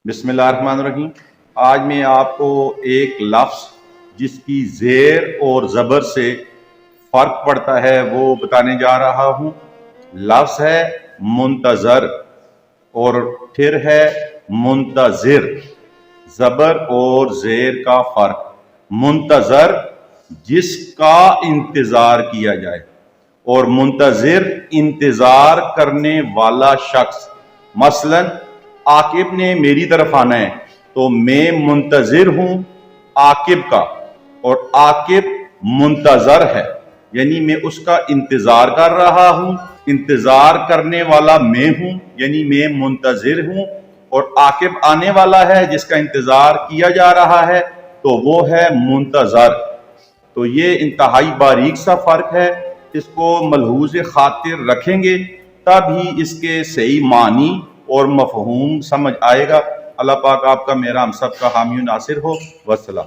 बिस्मिल्लाहिर्रहमानिर्रहीम। आज मैं आपको एक लफ्ज़ जिसकी ज़ेर और ज़बर से फ़र्क पड़ता है वो बताने जा रहा हूँ। लफ्ज़ है मुंतज़र और फिर है मुंतज़िर। ज़बर और ज़ेर का फ़र्क। मुंतज़र जिसका इंतज़ार किया जाए और मुंतज़िर इंतज़ार करने वाला शख्स। मसलन आकिब ने मेरी तरफ आना है तो मैं मुंतज़िर हूं आकिब का, और आकिब मुंतज़र है, यानी मैं उसका इंतज़ार कर रहा हूं। इंतज़ार करने वाला मैं हूं, यानी मैं मुंतज़िर हूं, और आकिब आने वाला है जिसका इंतज़ार किया जा रहा है तो वो है मुंतज़र। तो ये इंतहाई बारीक सा फ़र्क है, इसको मलहूज़ खातिर रखेंगे तभी इसके सही मानी और मफ़हूम समझ आएगा। अल्लाह पाक आपका मेरा हम सब का हामी नासिर हो। वस्सलाम।